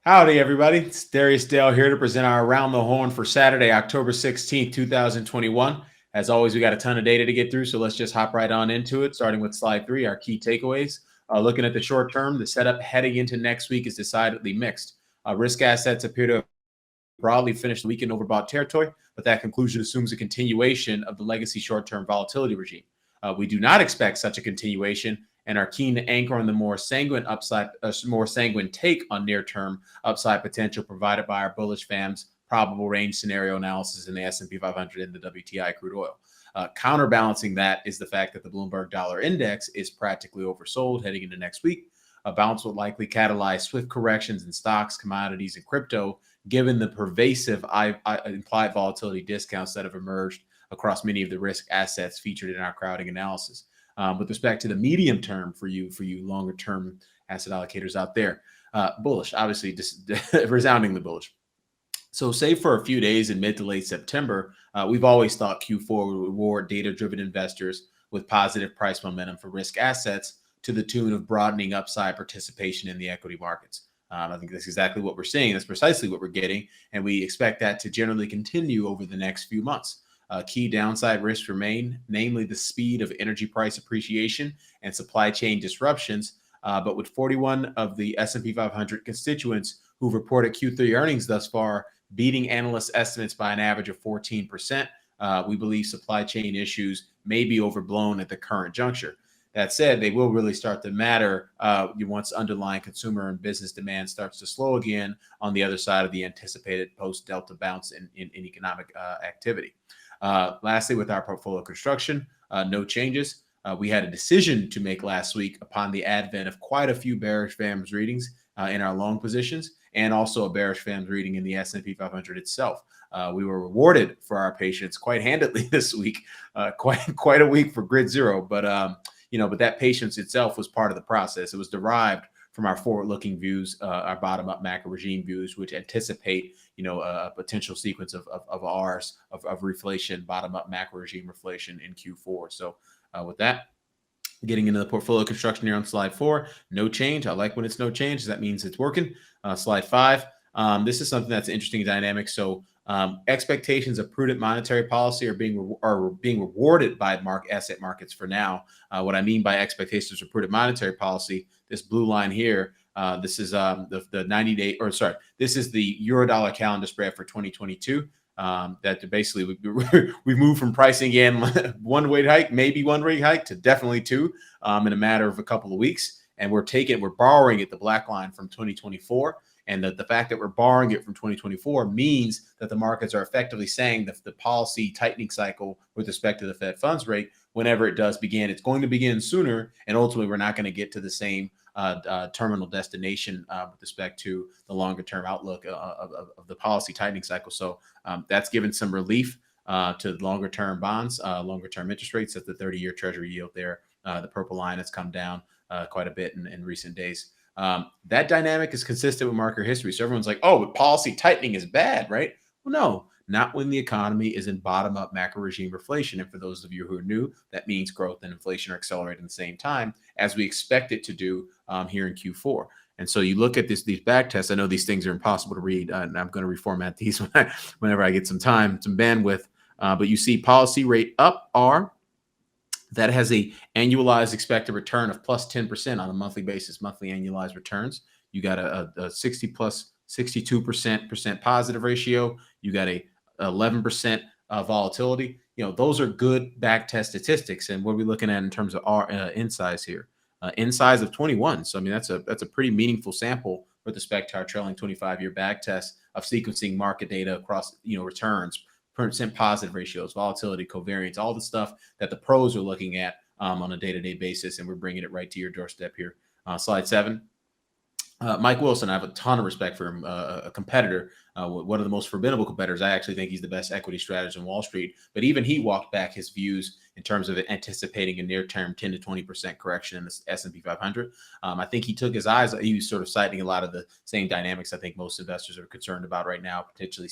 Howdy, everybody. It's Darius Dale here to present our Around the Horn for Saturday, October 16th, 2021. As always, we got a ton of data to get through, so let's just hop right on into it, starting with slide 3, our key takeaways. Looking at the short term, the setup heading into next week is decidedly mixed. Risk assets appear to have broadly finished the week in overbought territory, but that conclusion assumes a continuation of the legacy short-term volatility regime. We do not expect such a continuation and are keen to anchor on the more sanguine take on near-term upside potential provided by our bullish FAM's probable range scenario analysis in the S&P 500 and the WTI crude oil. Counterbalancing that is the fact that the Bloomberg Dollar Index is practically oversold heading into next week. A bounce would likely catalyze swift corrections in stocks, commodities, and crypto, given the pervasive implied volatility discounts that have emerged across many of the risk assets featured in our crowding analysis. With respect to the medium term for you longer term asset allocators out there, bullish, obviously, just resoundingly bullish. So, save for a few days in mid to late September, we've always thought Q4 would reward data-driven investors with positive price momentum for risk assets to the tune of broadening upside participation in the equity markets. I think that's exactly what we're seeing. That's precisely what we're getting, and we expect that to generally continue over the next few months. Key downside risks remain, namely the speed of energy price appreciation and supply chain disruptions. But with 41 of the S&P 500 constituents who've reported Q3 earnings thus far beating analyst estimates by an average of 14%, we believe supply chain issues may be overblown at the current juncture. That said, they will really start to matter once underlying consumer and business demand starts to slow again on the other side of the anticipated post-Delta bounce in economic activity. Lastly, with our portfolio construction, no changes. We had a decision to make last week upon the advent of quite a few bearish FAMS readings in our long positions, and also a bearish FAMS reading in the S&P 500 itself. We were rewarded for our patience quite handedly this week, quite a week for Grid Zero, but that patience itself was part of the process. It was derived from our forward-looking views, our bottom-up macro regime views, which anticipate, a potential sequence of reflation, bottom-up macro regime reflation in Q4. So with that, getting into the portfolio construction here on slide 4, no change. I like when it's no change. That means it's working. Slide 5. This is something that's an interesting dynamic. So expectations of prudent monetary policy are being rewarded by asset markets for now. What I mean by expectations of prudent monetary policy, this blue line here, this is the 90-day, this is the euro-dollar calendar spread for 2022. That basically we moved from pricing in one rate hike, maybe one rate hike, to definitely two in a matter of a couple of weeks. And we're borrowing it, the black line, from 2024. And the fact that we're borrowing it from 2024 means that the markets are effectively saying that the policy tightening cycle with respect to the Fed funds rate, whenever it does begin, it's going to begin sooner. And ultimately, we're not going to get to the same terminal destination with respect to the longer term outlook of the policy tightening cycle. So that's given some relief to longer term bonds, longer term interest rates. At the 30-year Treasury yield there. The purple line has come down quite a bit in recent days. That dynamic is consistent with market history. So everyone's like, oh, but policy tightening is bad, right? Well, no, not when the economy is in bottom-up macro regime reflation. And for those of you who are new, that means growth and inflation are accelerating at the same time, as we expect it to do here in Q4. And so you look at these back tests. I know these things are impossible to read, and I'm going to reformat these whenever I get some time, some bandwidth. But you see policy rate up R. That has a annualized expected return of plus 10% on a monthly basis, monthly annualized returns. You got a 60 plus 62% positive ratio. You got a 11% volatility. Those are good back test statistics. And what are we looking at in terms of our in size here? In size of 21. So I mean that's a pretty meaningful sample with respect to our trailing 25-year back test of sequencing market data across returns, percent positive ratios, volatility, covariance, all the stuff that the pros are looking at on a day-to-day basis, and we're bringing it right to your doorstep here. Slide 7. Mike Wilson, I have a ton of respect for him, a competitor, one of the most formidable competitors. I actually think he's the best equity strategist on Wall Street, but even he walked back his views in terms of anticipating a near-term 10 to 20% correction in the S&P 500. I think he took his eyes, he was sort of citing a lot of the same dynamics I think most investors are concerned about right now, potentially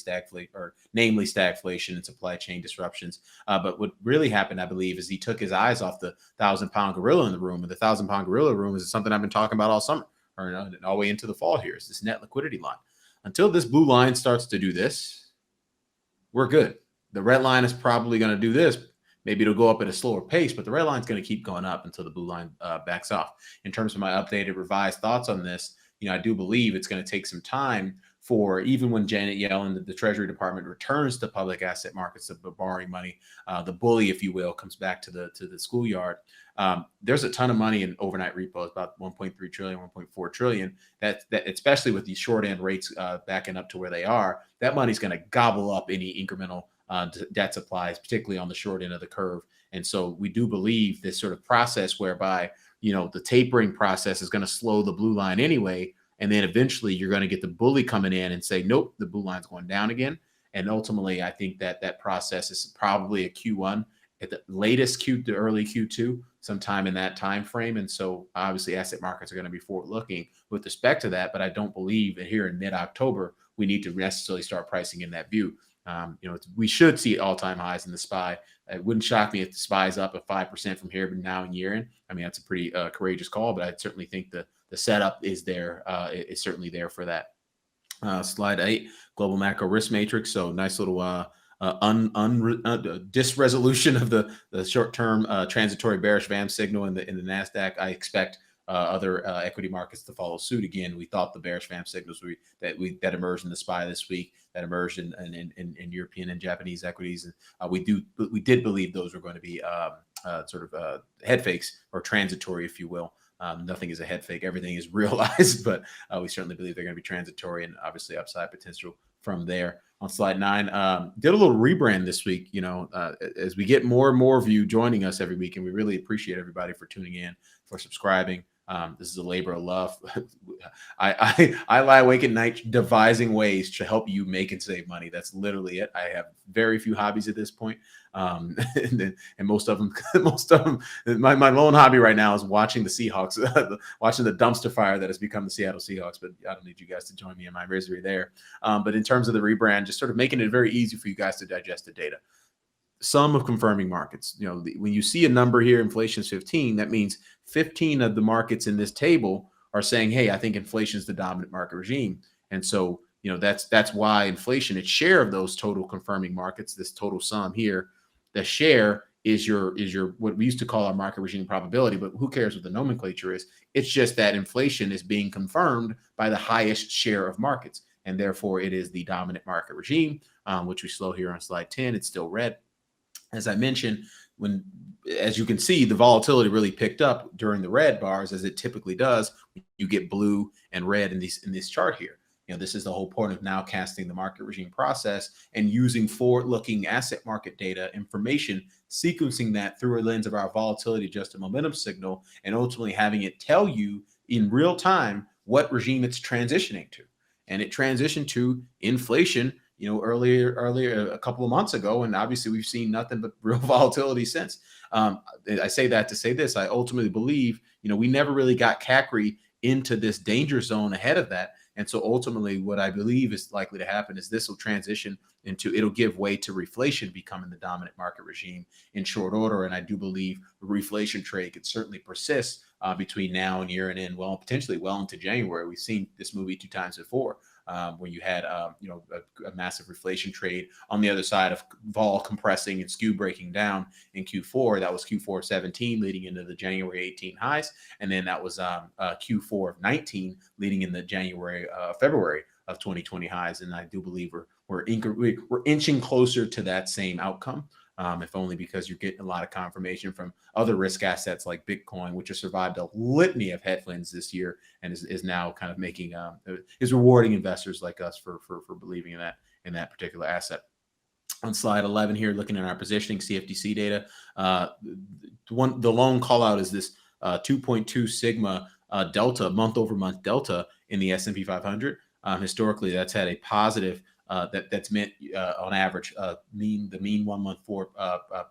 namely stagflation and supply chain disruptions. But what really happened, I believe, is he took his eyes off the 1,000-pound gorilla in the room, and the 1,000-pound gorilla room is something I've been talking about all summer. or all the way into the fall here is this net liquidity line. Until this blue line starts to do this, we're good. The red line is probably going to do this. Maybe it'll go up at a slower pace, but the red line is going to keep going up until the blue line backs off. In terms of my updated, revised thoughts on this, I do believe it's going to take some time for, even when Janet Yellen, the Treasury Department, returns to public asset markets, the borrowing money, the bully, if you will, comes back to the schoolyard. There's a ton of money in overnight repos, about 1.3 trillion, 1.4 trillion. That especially with these short end rates backing up to where they are, that money's going to gobble up any incremental debt supplies, particularly on the short end of the curve. And so we do believe this sort of process whereby, the tapering process is going to slow the blue line anyway. And then eventually you're going to get the bully coming in and say, nope, the blue line's going down again. And ultimately, I think that process is probably a Q1 at the latest Q to early Q2, sometime in that time frame. And so obviously asset markets are going to be forward looking with respect to that. But I don't believe that here in mid-October, we need to necessarily start pricing in that view. We should see all-time highs in the SPY. It wouldn't shock me if the SPY is up at 5% from here, but now in year end. I mean, that's a pretty courageous call, but I certainly think the setup is there. Is certainly there for that. Slide 8, global macro risk matrix. So nice little disresolution of the short-term transitory bearish VAM signal in the Nasdaq. I expect other equity markets to follow suit again. We thought the bearish VAM signals that emerged in the SPY this week, that emerged in European and Japanese equities, and we did believe those were going to be sort of head fakes or transitory, if you will. Nothing is a head fake; everything is realized. But we certainly believe they're going to be transitory, and obviously upside potential from there. On slide 9, did a little rebrand this week. As we get more and more of you joining us every week, and we really appreciate everybody for tuning in, for subscribing. This is a labor of love. I lie awake at night devising ways to help you make and save money. That's literally it. I have very few hobbies at this point. And most of them, my lone hobby right now is watching the Seahawks, watching the dumpster fire that has become the Seattle Seahawks. But I don't need you guys to join me in my misery there. But in terms of the rebrand, just sort of making it very easy for you guys to digest the data. Some of confirming markets. When you see a number here, inflation is 15, that means 15 of the markets in this table are saying, hey, I think inflation is the dominant market regime. And so, that's why inflation, its share of those total confirming markets, this total sum here, the share is your what we used to call our market regime probability, but who cares what the nomenclature is? It's just that inflation is being confirmed by the highest share of markets. And therefore it is the dominant market regime, which we slow here on slide 10. It's still red. As I mentioned, as you can see, the volatility really picked up during the red bars, as it typically does. You get blue and red in this chart here. This is the whole point of now casting the market regime process and using forward-looking asset market data information, sequencing that through a lens of our volatility adjusted momentum signal, and ultimately having it tell you in real time what regime it's transitioning to. And it transitioned to inflation earlier a couple of months ago, and obviously we've seen nothing but real volatility since. I say that to say this: I ultimately believe we never really got CACRI into this danger zone ahead of that, and so ultimately what I believe is likely to happen is this will transition it'll give way to reflation becoming the dominant market regime in short order. And I do believe the reflation trade could certainly persist between now and year and end, potentially well into January. We've seen this movie 2 times before. Where you had a massive reflation trade on the other side of vol compressing and skew breaking down in Q4. That was Q4 17 leading into the January 18 highs, and then that was Q4 of 19 leading in the February of 2020 highs. And I do believe we're inching closer to that same outcome. If only because you're getting a lot of confirmation from other risk assets like Bitcoin, which has survived a litany of headwinds this year and is now kind of making is rewarding investors like us for believing in that particular asset. On slide 11 here, looking at our positioning CFTC data, the lone call out is this 2.2 sigma delta, month over month delta in the S&P 500. Historically, that's had a positive. That's meant on average, the mean 1 month forward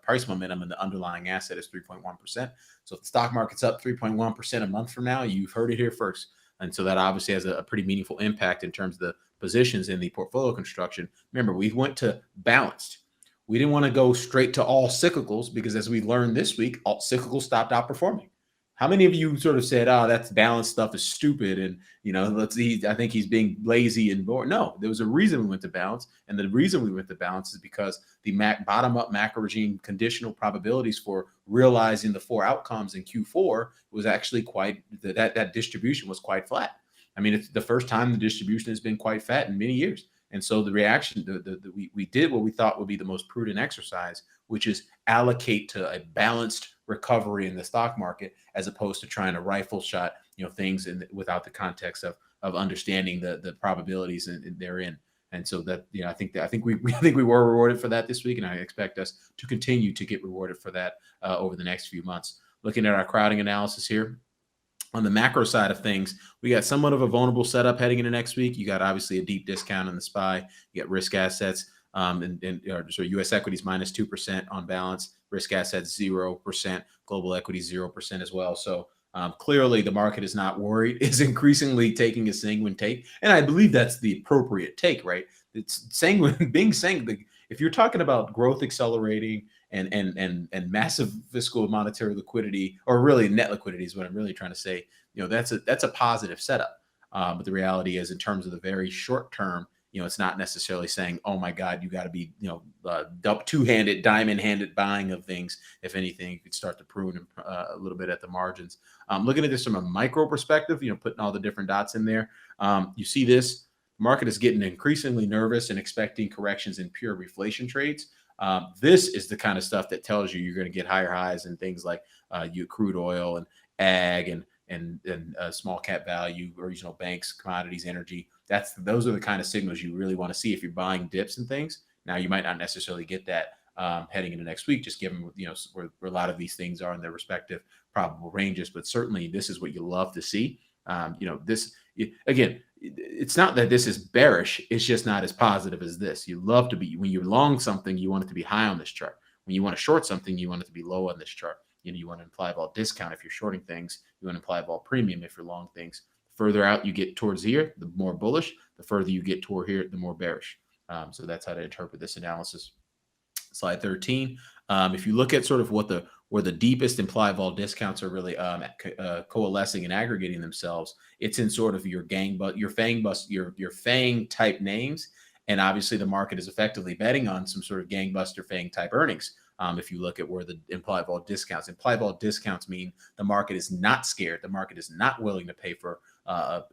price momentum in the underlying asset is 3.1%. So if the stock market's up 3.1% a month from now, you've heard it here first. And so that obviously has a pretty meaningful impact in terms of the positions in the portfolio construction. Remember, we went to balanced. We didn't want to go straight to all cyclicals because, as we learned this week, all cyclicals stopped outperforming. How many of you sort of said, "Oh, that's balance stuff is stupid," and let's see, I think he's being lazy and bored. No, there was a reason we went to balance, and the reason we went to balance is because the bottom up macro regime conditional probabilities for realizing the four outcomes in Q4 was actually quite that distribution was quite flat. I mean, it's the first time the distribution has been quite fat in many years. And so the reaction, we did what we thought would be the most prudent exercise, which is allocate to a balanced recovery in the stock market, as opposed to trying to rifle shot, things without the context of understanding the probabilities therein. And so that, I think I think we were rewarded for that this week, and I expect us to continue to get rewarded for that over the next few months. Looking at our crowding analysis here, on the macro side of things, we got somewhat of a vulnerable setup heading into next week. You got obviously a deep discount on the SPY. You got risk assets, so U.S. equities -2% on balance, risk assets 0%, global equities 0% as well. So clearly, the market is not worried; is increasingly taking a sanguine take, and I believe that's the appropriate take. Right? It's sanguine, being sanguine. If you're talking about growth accelerating and massive fiscal monetary liquidity, or really net liquidity is what I'm really trying to say, that's a positive setup. But the reality is, in terms of the very short term, it's not necessarily saying, oh my God, you got to be, two-handed, diamond-handed buying of things. If anything, you could start to prune a little bit at the margins. Looking at this from a micro perspective, putting all the different dots in there, you see this market is getting increasingly nervous and expecting corrections in pure reflation trades. This is the kind of stuff that tells you you're going to get higher highs in things like crude oil and ag and small cap value, regional banks, commodities, energy. Those are the kind of signals you really want to see if you're buying dips and things. Now, you might not necessarily get that heading into next week, just given where a lot of these things are in their respective probable ranges. But certainly, this is what you love to see. Again, it's not that this is bearish. It's just not as positive as this. You love to be, when you're long something, you want it to be high on this chart. When you want to short something, you want it to be low on this chart. You want to imply vol discount if you're shorting things. You want to imply vol premium if you're long things. Further out you get towards here, the more bullish. The further you get toward here, the more bearish. So that's how to interpret this analysis. Slide 13. If you look at sort of where the deepest implied vol discounts are really coalescing and aggregating themselves, it's in sort of your FANG type names, and obviously the market is effectively betting on some sort of gangbuster FANG type earnings. If you look at where the implied vol discounts mean the market is not scared, the market is not willing to pay for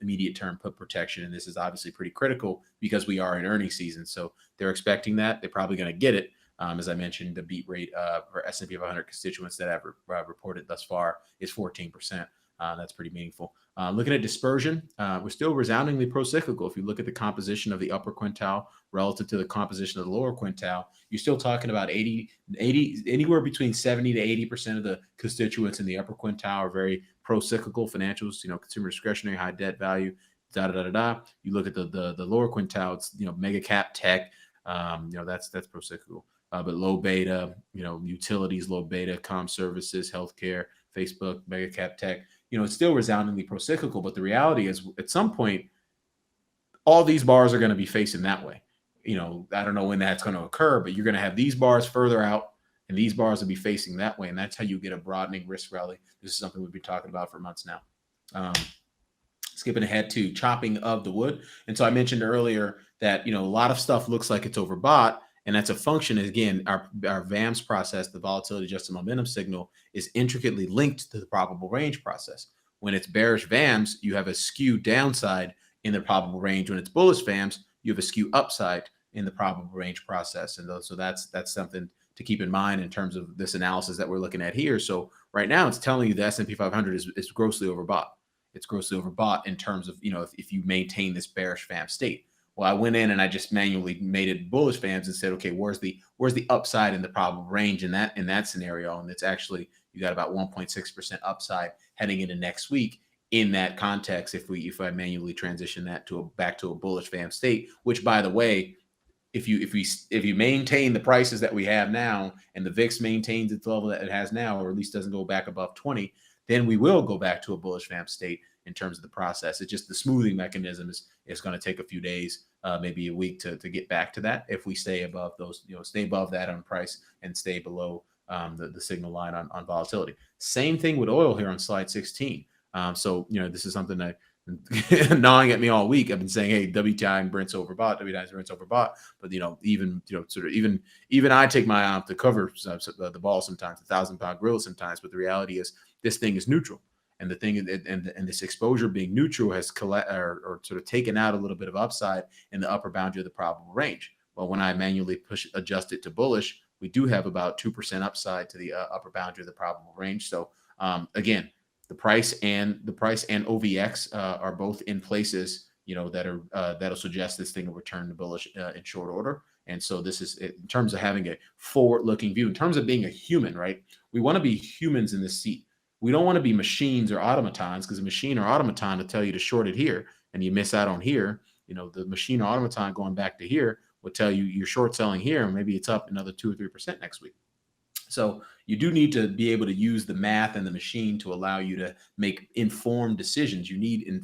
immediate term put protection, and this is obviously pretty critical because we are in earnings season. So they're expecting that. They're probably going to get it. As I mentioned, the beat rate for S&P 500 constituents that have reported thus far is 14%. That's pretty meaningful. Looking at dispersion, we're still resoundingly pro-cyclical. If you look at the composition of the upper quintile relative to the composition of the lower quintile, you're still talking about 80, anywhere between 70 to 80% of the constituents in the upper quintile are very pro-cyclical financials, consumer discretionary, high debt value, You look at the lower quintile, it's, mega cap tech, that's pro-cyclical. But low beta, utilities, low beta, comm services, healthcare, Facebook, mega cap tech, it's still resoundingly pro-cyclical. But the reality is, at some point, all these bars are going to be facing that way. I don't know when that's going to occur, but you're going to have these bars further out, and these bars will be facing that way. And that's how you get a broadening risk rally. This is something we've been talking about for months now. Skipping ahead to chopping of the wood. And so I mentioned earlier that, a lot of stuff looks like it's overbought. And that's a function, again, our VAMS process, the volatility adjusted momentum signal, is intricately linked to the probable range process. When it's bearish VAMS, you have a skew downside in the probable range. When it's bullish VAMS, you have a skew upside in the probable range process. And so that's something to keep in mind in terms of this analysis that we're looking at here. So right now it's telling you the S&P 500 is grossly overbought. It's grossly overbought in terms of, if you maintain this bearish VAMS state. Well, I went in and I just manually made it bullish VAMS and said, okay, where's the upside in the probable range in that scenario? And it's actually, you got about 1.6% upside heading into next week in that context. If I manually transition that back to a bullish VAMS state, which, by the way, if you maintain the prices that we have now and the VIX maintains its level that it has now, or at least doesn't go back above 20, then we will go back to a bullish VAMP state in terms of the process. It's just the smoothing mechanism is going to take a few days, maybe a week to get back to that. If we stay above those, stay above that on price and stay below the signal line on volatility. Same thing with oil here on slide 16. So, this is something that gnawing at me all week. I've been saying, hey, WTI and Brent's overbought, WTI and Brent's overbought. But, even I take my eye off the cover the ball sometimes, 1,000-pound gorilla sometimes. But the reality is this thing is neutral. And the thing and this exposure being neutral has or sort of taken out a little bit of upside in the upper boundary of the probable range. Well, when I manually adjust it to bullish, we do have about 2% upside to the upper boundary of the probable range. So again, the price and OVX are both in places that'll suggest this thing will return to bullish in short order. And so this is in terms of having a forward-looking view, in terms of being a human, right? We want to be humans in this seat. We don't want to be machines or automatons, because a machine or automaton will tell you to short it here and you miss out on here. The machine or automaton going back to here will tell you you're short selling here, and maybe it's up another 2 or 3% next week. So you do need to be able to use the math and the machine to allow you to make informed decisions. You need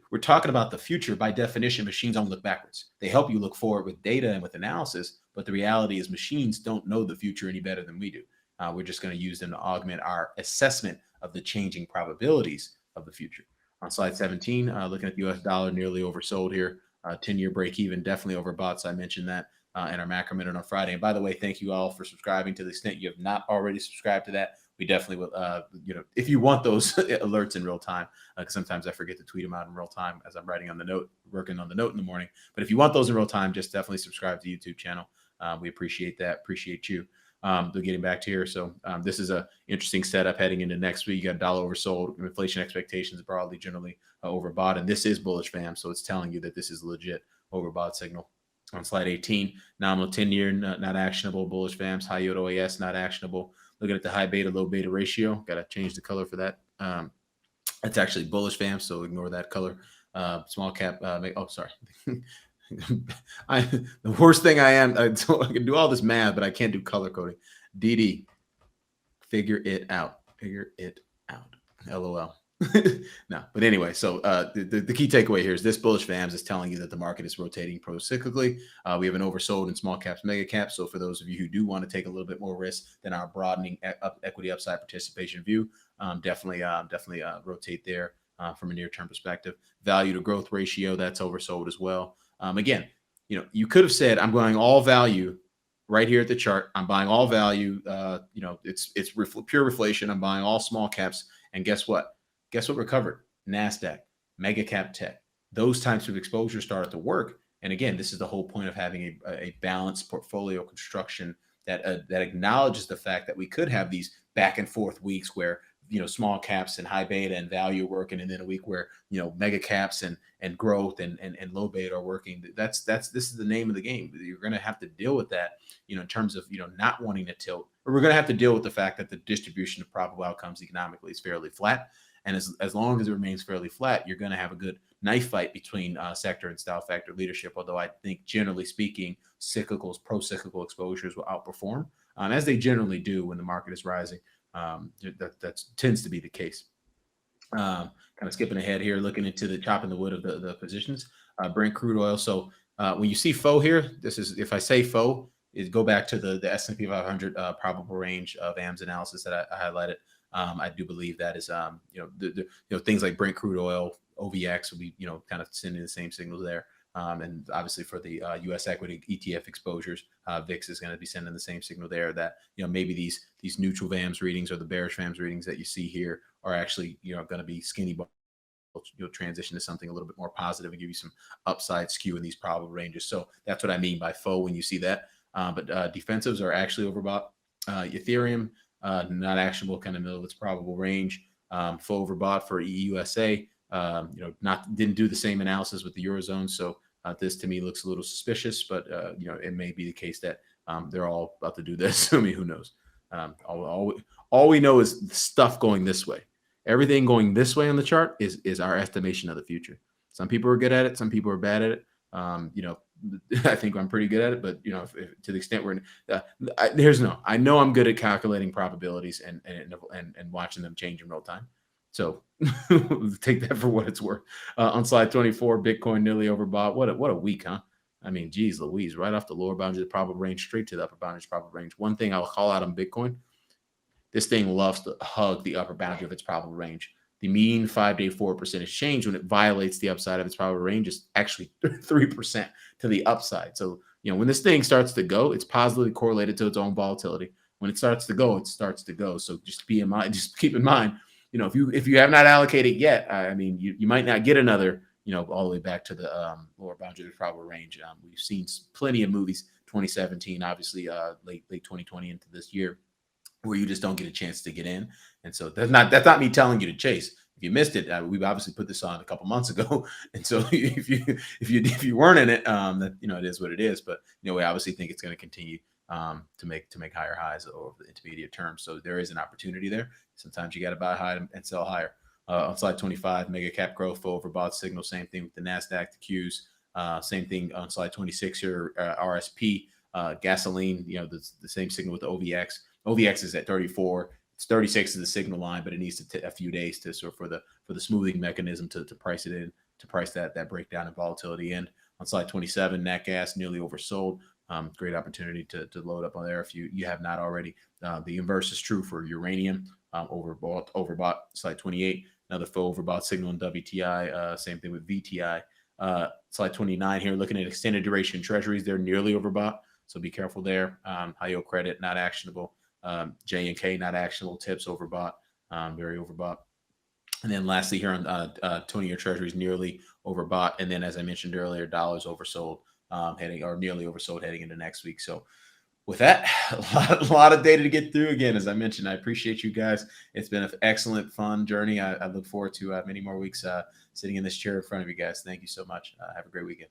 we're talking about the future. By definition, machines don't look backwards. They help you look forward with data and with analysis, but the reality is machines don't know the future any better than we do. We're just going to use them to augment our assessment of the changing probabilities of the future. On slide 17, looking at the US dollar, nearly oversold here. 10-year break even, definitely overbought. So I mentioned that in our macro minute on Friday. And by the way, thank you all for subscribing. To the extent you have not already subscribed to that, we definitely will, if you want those alerts in real time, because sometimes I forget to tweet them out in real time as I'm writing on the note, working on the note in the morning. But if you want those in real time, just definitely subscribe to the YouTube channel. We appreciate that. Appreciate you. Getting back to here. So this is a interesting setup heading into next week. You got dollar oversold, inflation expectations broadly generally overbought, and this is bullish, fam. So it's telling you that this is legit overbought signal. On slide 18, nominal 10-year not actionable, bullish, fams. High yield OAS not actionable. Looking at the high beta, low beta ratio. Got to change the color for that. That's actually bullish, fam. So ignore that color. Small cap. Sorry. The worst thing I can do all this math, but I can't do color coding. DD, figure it out. Figure it out. LOL. No, but anyway, so the key takeaway here is this bullish FAMS is telling you that the market is rotating pro-cyclically. We have an oversold in small caps, mega caps. So for those of you who do want to take a little bit more risk than our broadening equity upside participation view, definitely rotate there from a near-term perspective. Value to growth ratio, that's oversold as well. Again, you could have said, I'm going all value right here at the chart. I'm buying all value. It's pure reflation. I'm buying all small caps. And guess what? Guess what recovered? NASDAQ, mega cap tech. Those types of exposure started to work. And again, this is the whole point of having a balanced portfolio construction that acknowledges the fact that we could have these back and forth weeks where small caps and high beta and value are working, and then a week where mega caps and growth and low beta are working. This is the name of the game. You're going to have to deal with that, in terms of not wanting to tilt, or we're going to have to deal with the fact that the distribution of probable outcomes economically is fairly flat. And as long as it remains fairly flat, you're going to have a good knife fight between sector and style factor leadership. Although I think, generally speaking, pro-cyclical exposures will outperform, as they generally do when the market is rising. That tends to be the case. Kind of skipping ahead here, looking into the chopping the wood of the positions. Brent crude oil. So when you see FO here, this is, if I say FO, is go back to the S&P 500 probable range of AMS analysis that I highlighted. I do believe that is, things like Brent crude oil, OVX will be, kind of sending the same signals there. And obviously for the U.S. equity ETF exposures, VIX is going to be sending the same signal there that, maybe these neutral VAMS readings or the bearish VAMS readings that you see here are actually, going to be skinny. You'll transition to something a little bit more positive and give you some upside skew in these probable ranges. So that's what I mean by faux when you see that. But defensives are actually overbought. Ethereum, not actionable, kind of middle of its probable range. Faux overbought for EUSA. Didn't do the same analysis with the Eurozone. So this to me looks a little suspicious, but it may be the case that they're all about to do this. I mean, who knows? All we know is stuff going this way. Everything going this way on the chart is our estimation of the future. Some people are good at it. Some people are bad at it. I think I'm pretty good at it, but if to the extent we're I know I'm good at calculating probabilities and watching them change in real time. So take that for what it's worth. On slide 24, Bitcoin nearly overbought. What a week, huh? I mean, geez, Louise, right off the lower boundary of the probable range straight to the upper boundary of the probable range. One thing I'll call out on Bitcoin, this thing loves to hug the upper boundary of its probable range. The mean 5-day forward percentage change when it violates the upside of its probable range is actually 3% to the upside. So, when this thing starts to go, it's positively correlated to its own volatility. When it starts to go, it starts to go. So just keep in mind, if you have not allocated yet, I mean, you might not get another, all the way back to the lower boundary of the probable range. We've seen plenty of movies, 2017, obviously, late 2020 into this year, where you just don't get a chance to get in. And so that's not me telling you to chase. If you missed it, we've obviously put this on a couple months ago, and so if you weren't in it, that it is what it is. But we obviously think it's going to continue to make higher highs over the intermediate term. So there is an opportunity there. Sometimes you got to buy high and sell higher. On slide 25, mega cap growth overbought signal. Same thing with the Nasdaq, the Qs. Same thing on slide 26 here. RSP, gasoline. The same signal with the OVX. OVX is at 34. It's 36 is the signal line, but it needs to take a few days to sort of for the smoothing mechanism to price it in, to price that breakdown in volatility. And on slide 27, nat gas nearly oversold. Great opportunity to load up on there if you have not already. The inverse is true for uranium. Overbought. Slide 28, another full overbought signal in WTI. Same thing with VTI. Slide 29 here, looking at extended duration treasuries, they're nearly overbought, so be careful there. High yield credit not actionable. J and K not actionable. Tips overbought, very overbought. And then lastly here on 20-year treasuries nearly overbought. And then as I mentioned earlier, dollars oversold, nearly oversold heading into next week. So with that, a lot of data to get through. Again, as I mentioned, I appreciate you guys. It's been an excellent, fun journey. I look forward to many more weeks sitting in this chair in front of you guys. Thank you so much. Have a great weekend.